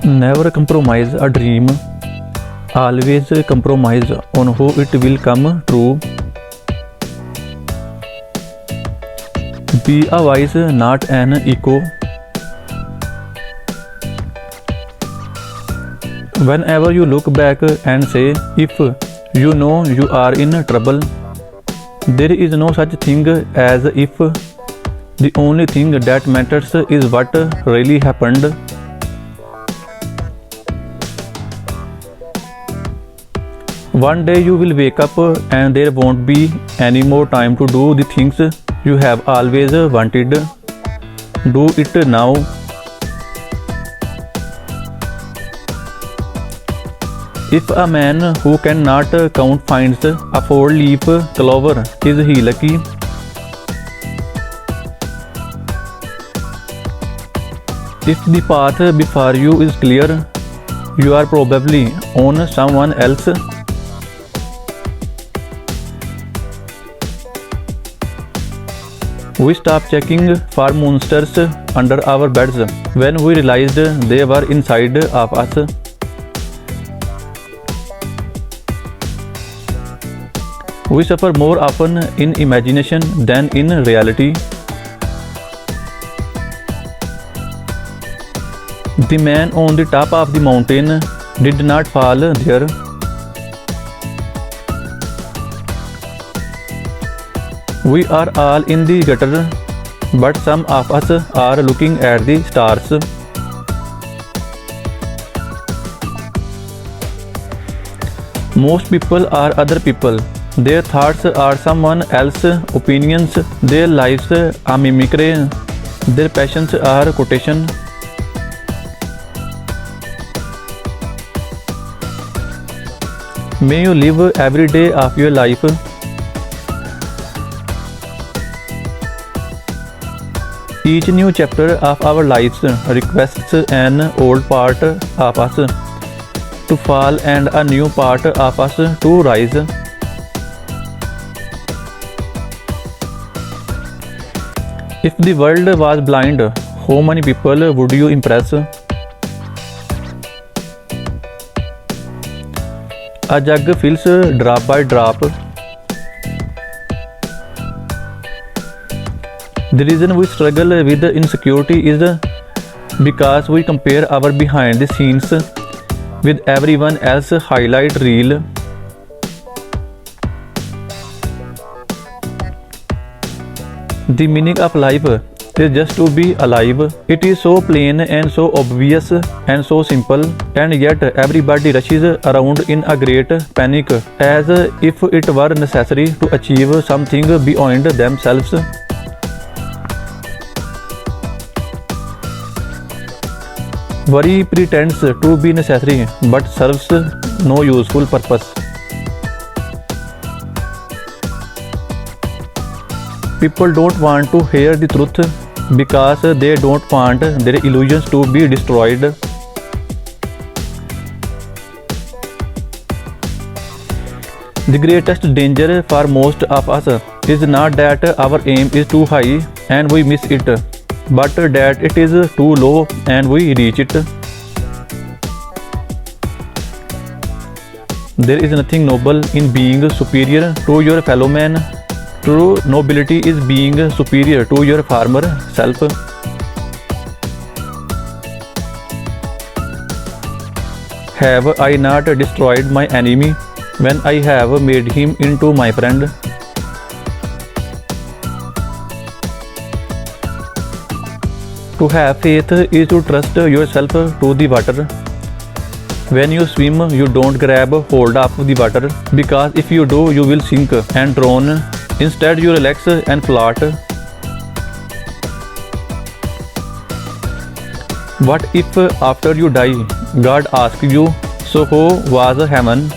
Never compromise a dream. Always compromise on how it will come true. Be a voice, not an echo. Whenever you look back and say, if you know you are in trouble, there is no such thing as if. The only thing that matters is what really happened. One day you will wake up and there won't be any more time to do the things you have always wanted. Do it now. If a man who cannot count finds a 4-leaf clover, is he lucky? If the path before you is clear, you are probably on someone else. We stopped checking for monsters under our beds when we realized they were inside of us. We suffer more often in imagination than in reality. The man on the top of the mountain did not fall there. We are all in the gutter, but some of us are looking at the stars. Most people are other people. Their thoughts are someone else's opinions. Their lives are mimicry. Their passions are quotation. May you live every day of your life. Each new chapter of our lives requests an old part of us to fall and a new part of us to rise. If the world was blind, how many people would you impress? A jug fills drop by drop. The reason we struggle with insecurity is because we compare our behind the scenes with everyone else's highlight reel. The meaning of life is just to be alive. It is so plain and so obvious and so simple, and yet everybody rushes around in a great panic as if it were necessary to achieve something beyond themselves. Worry pretends to be necessary but serves no useful purpose. People don't want to hear the truth because they don't want their illusions to be destroyed. The greatest danger for most of us is not that our aim is too high and we miss it, but that it is too low and we reach it. There is nothing noble in being superior to your fellow man. True nobility is being superior to your former self. Have I not destroyed my enemy when I have made him into my friend? To have faith is to trust yourself to the water. When you swim, you don't grab hold of the water, because if you do, you will sink and drown. Instead, you relax and float. What if after you die, God asks you, so how was heaven?